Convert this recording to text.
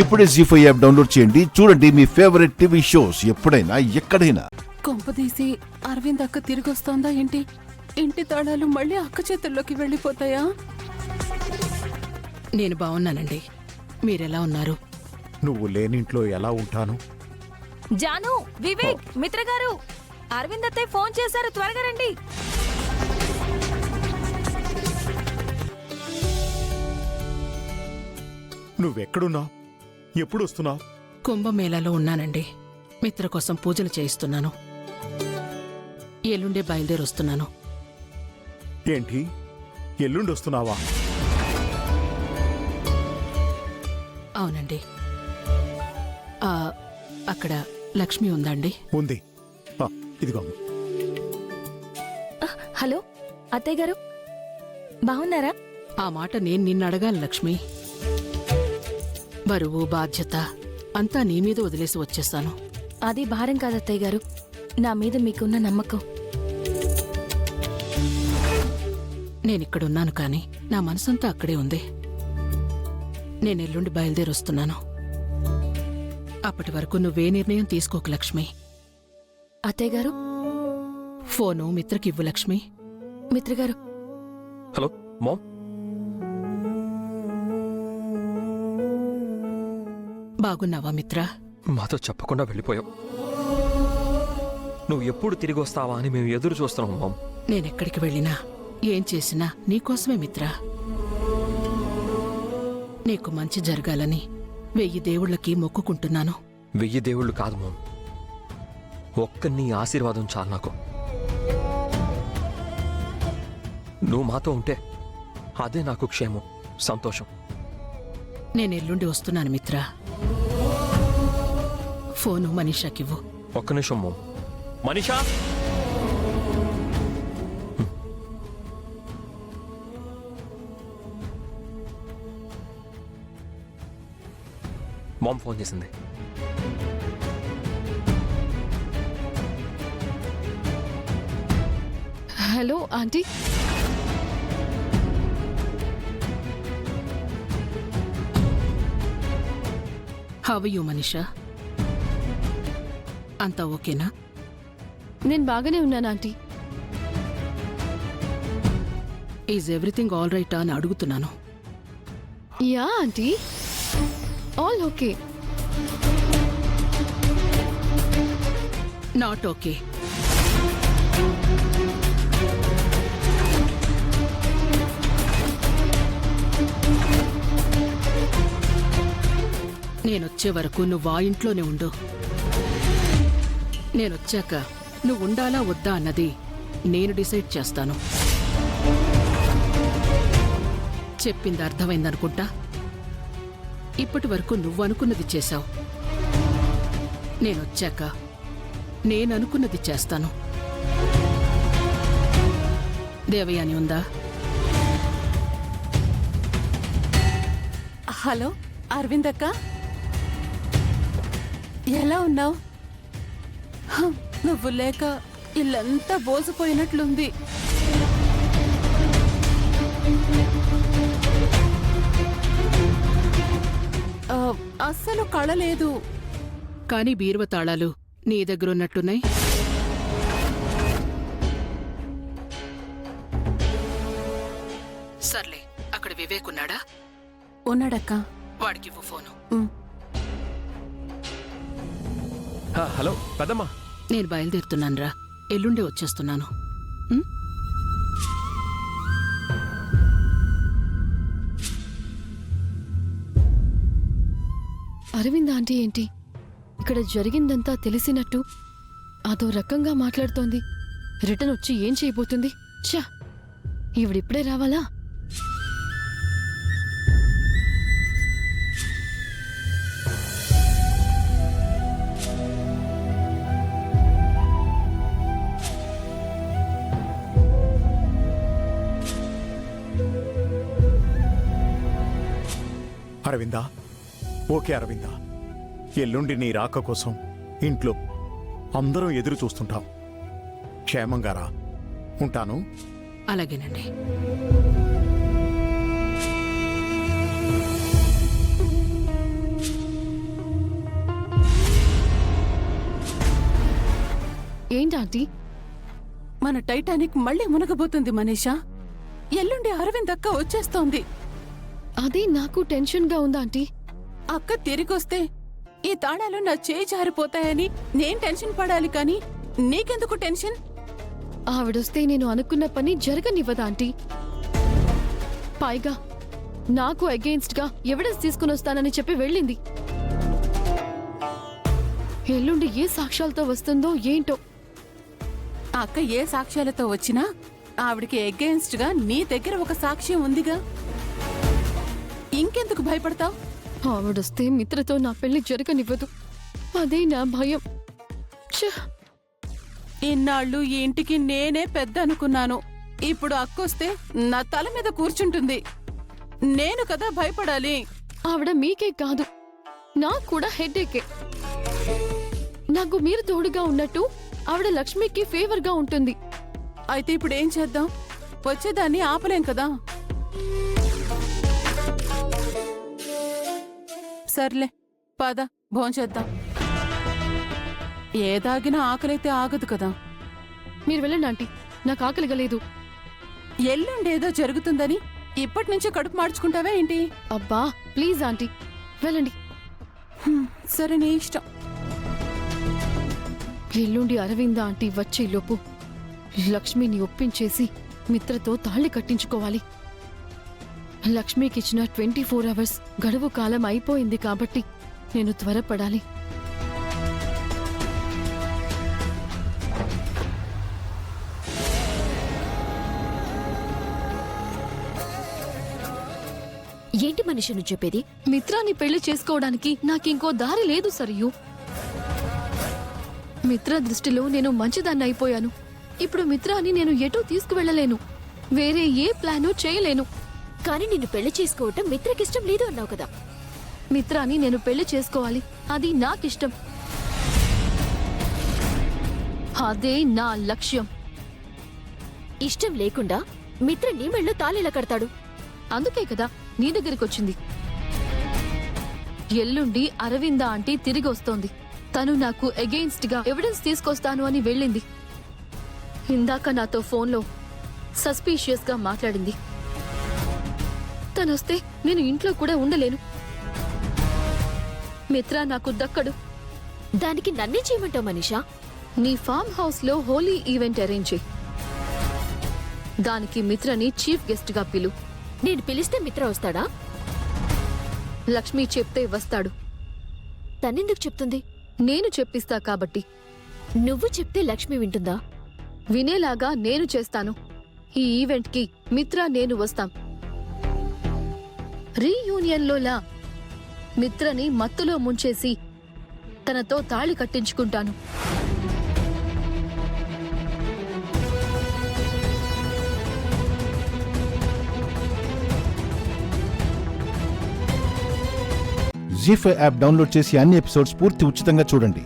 ఇప్పుడే జీ5 app download చేయండి. చూడండి మీ ఫేవరెట్ టీవీ షోస్ ఎప్పుడైనా ఎక్కడైనా. కొంపదీసి అరవింద్ అక్క తిరిగి వస్తోందా ఏంటి? ఇంటి తాళాలు మళ్ళీ అక్క చేతుల్లోకి వెళ్ళిపోతాయా? నేను బాగున్నానండి. మీరెలా ఉన్నారు? నువ్వు లేనింట్లో ఎలా ఉంటాను? జాను, వివేక్, మిత్ర గారు, అరవింద్ అత్తయ్య ఫోన్ చేశారు, త్వరగా రండి. నువ్వెక్కడున్నావు? ఎప్పుడు వస్తున్నావు? కుంభమేళాలో ఉన్నానండి. మిత్ర కోసం పూజలు చేయిస్తున్నాను. ఎల్లుండే బయలుదేరొస్తున్నాను. ఏంటి, ఎల్లుండి వస్తున్నావా? అవునండి. అక్కడ లక్ష్మి ఉందండి? ఉంది. ఇదిగో. హలో అత్తయ్య గారు, బాగున్నారా? ఆ మాట నేను నిన్నడగాలి లక్ష్మి. బరువు బాధ్యత అంతా నీ మీద వదిలేసి వచ్చేస్తాను. అది భారం కాదు అత్తయ్య గారు, నా మీద మీకున్న నమ్మకం. నేనిక్కడున్నాను కానీ నా మనసంతా అక్కడే ఉంది. నేను ఎల్లుండి బయలుదేరొస్తున్నాను. అప్పటి వరకు నువ్వే నిర్ణయం తీసుకోకు లక్ష్మి. అత్తయ్య గారు, ఫోను మిత్రకివ్వు లక్ష్మి. మిత్ర గారు. Hello ma'am. బాగున్నావా మిత్ర? మాతో చెప్పకుండా వెళ్ళిపోయావు. నువ్వు ఎప్పుడు తిరిగి వస్తావా అని మేము ఎదురు చూస్తున్నాం మామ్. నేనెక్కడికి వెళ్ళినా ఏం చేసినా నీకోసమే మిత్ర. నీకు మంచి జరగాలని 1000 దేవుళ్ళకి మొక్కుకుంటున్నాను. 1000 దేవుళ్ళు కాదు మామ్, ఒక్క నీ ఆశీర్వాదం చాలు నాకు. నువ్వు మాతో ఉంటే అదే నాకు క్షేమం, సంతోషం. నేను ఎల్లుండి వస్తున్నాను మిత్ర. ఫోను మనీషాకివ్వు. ఒక్క నిమిషం మామ్. మనీషా, మామ్ ఫోన్ చేసింది. Hello aunty. How you Manisha? అంతా ఓకేనా? నేను బాగానే ఉన్నాను aunty. Is everything all right అని అడుగుతున్నాను. Yeah aunty, all okay. Not okay. నేనొచ్చే వరకు నువ్వు ఆ ఇంట్లోనే ఉండు. నేనొచ్చాక నువ్వు ఉండాలా వద్దా అన్నది నేను డిసైడ్ చేస్తాను. చెప్పింది అర్థమైందనుకుంటా. ఇప్పటి వరకు నువ్వు అనుకున్నది చేశావు. నేనొచ్చాక నేననుకున్నది చేస్తాను. దేవయాని ఉందా? హలో అరవింద్ అక్క, ఎలా ఉన్నావు? నువ్వు లేక ఇల్లంతా బోసిపోయినట్లుంది. అస్సలు కళ లేదు. కాని బీరువ తాళాలు నీ దగ్గరున్నట్టున్నాయి. సర్లే, అక్కడ వివేక్ ఉన్నాడా? ఉన్నాడక్క. వాడికివ్వు ఫోను. హలో పెద్దమ్మా. నేను బయలుదేరుతున్నానురా. ఎల్లుండే వచ్చేస్తున్నాను. అరవింద్ ఆంటీ ఏంటి ఇక్కడ జరిగిందంతా తెలిసినట్టు అదో రకంగా మాట్లాడుతోంది? రిటర్న్ వచ్చి ఏం చేయబోతుంది? ఛా, ఈవిడిప్పుడే రావాలా? అరవిందా, ఓకే అరవిందా. ఎల్లుండి నీ రాక కోసం ఇంట్లో అందరం ఎదురు చూస్తుంటాం. క్షేమంగా రా. ఉంటాను. అలాగేనండి. ఆంటీ? మన టైటానిక్ మళ్ళీ మునగబోతుంది మనీషా. ఎల్లుండి అరవింద్ అక్క వచ్చేస్తోంది. అదే నాకు టెన్షన్గా ఉందా ఆంటీ? అక్క తిరిగొస్తే ఈ తాళాలు నా చేయి జారిపోతాయని నేను టెన్షన్ పడాలి, కానీ నీకెందుకు టెన్షన్? ఆవిడొస్తే నేను అనుకున్న పని జరగనివ్వదా ఆంటీ? పైగా నాకు అగెయిన్స్ట్ గా ఎవిడెన్స్ తీసుకుని వస్తానని చెప్పి వెళ్ళింది. ఎల్లుండి ఏ సాక్ష్యాలతో వస్తుందో ఏంటో. అక్క ఏ సాక్ష్యాలతో వచ్చినా ఆవిడికి అగెయిన్స్ట్ గా నీ దగ్గర ఒక సాక్ష్యం ఉందిగా. ఇంకెందుకు భయపడతావు? ఆవిడొస్తే మిత్రతో నా పెళ్లి జరగనివ్వదు. అదే నా భయం. ఛ! ఇన్నాళ్ళు ఈ ఇంటికి నేనే పెద్ద అనుకున్నాను. ఇప్పుడు అక్కొస్తే నా తల మీద కూర్చుంటుంది. నేను కదా భయపడాలి. ఆవిడ మీకే కాదు, నాకు కూడా హెడ్ఏకే. నాకు మీరు తోడుగా ఉన్నట్టు ఆవిడ లక్ష్మికి ఫేవర్ గా ఉంటుంది. అయితే ఇప్పుడు ఏం చేద్దాం? వచ్చేదాన్ని ఆపలేం కదా. సర్లే, పద భోంచేద్దాం. ఏదాగినా ఆకలైతే ఆగదు కదా. మీరు వెళ్ళండి ఆంటీ, నాకు ఆకలిగా లేదు. ఎల్లుండేదో జరుగుతుందని ఇప్పటి నుంచి కడుపు మార్చుకుంటావా ఏంటి? అబ్బా ప్లీజ్ ఆంటీ, వెళ్ళండి. సరే, నీ ఇష్టం. ఎల్లుండి అరవింద ఆంటీ వచ్చేలోపు లక్ష్మిని ఒప్పించేసి మిత్రతో తాళి కట్టించుకోవాలి. లక్ష్మికిచ్చిన 24 అవర్స్ గడువు కాలం అయిపోయింది కాబట్టి నేను త్వరపడాలి. ఏంటి మనిషి నువ్వు చెప్పేది? మిత్రాన్ని పెళ్లి చేసుకోవడానికి నాకింకో దారి లేదు సరియు. మిత్ర దృష్టిలో నేను మంచిదాన్ని అయిపోయాను. ఇప్పుడు మిత్రాన్ని నేను ఎటూ తీసుకువెళ్ళలేను. వేరే ఏ ప్లాను చేయలేను. కానీ నిన్ను పెళ్లి చేసుకోవటం మిత్రకిష్టం లేదు అన్నావు కదా. మిత్రాన్ని నేను పెళ్లి చేసుకోవాలి, అది నాకిష్టం. అదే నా లక్ష్యం. ఇష్టం లేకుండా మిత్ర నీ మెళ్ళో తాళిలా కడతాడు. అందుకే కదా నీ దగ్గరికొచ్చింది. ఎల్లుండి అరవింద ఆంటీ తిరిగి వస్తోంది. తను నాకు అగెయిన్స్ట్ గా ఎవిడెన్స్ తీసుకొస్తాను అని వెళ్ళింది. ఇందాక నాతో ఫోన్లో సస్పీషియస్ గా మాట్లాడింది. తనొస్తే నేను ఇంట్లో కూడా ఉండలేను. మిత్ర నాకు దక్కడు. దానికి నన్నే చేయమంటావు మనీషా? నీ ఫామ్ హౌస్ లో హోలీ ఈవెంట్ అరేంజ్ చేయి. దానికి మిత్రని చీఫ్ గెస్ట్ గా పిలు. నేను పిలిస్తే మిత్ర వస్తాడా? లక్ష్మి చెప్తే వస్తాడు. తనెందుకు చెప్తుంది? నేను చెప్పిస్తా కాబట్టి. నువ్వు చెప్తే లక్ష్మి వింటుందా? వినేలాగా నేను చేస్తాను. ఈ ఈవెంట్ కి మిత్ర నేను వస్తాం. రీయూనియన్లోలా మిత్రని మత్తులో ముంచేసి తనతో తాళి కట్టించుకుంటాను. జీ5 యాప్ డౌన్లోడ్ చేసి అన్ని ఎపిసోడ్స్ పూర్తి ఉచితంగా చూడండి.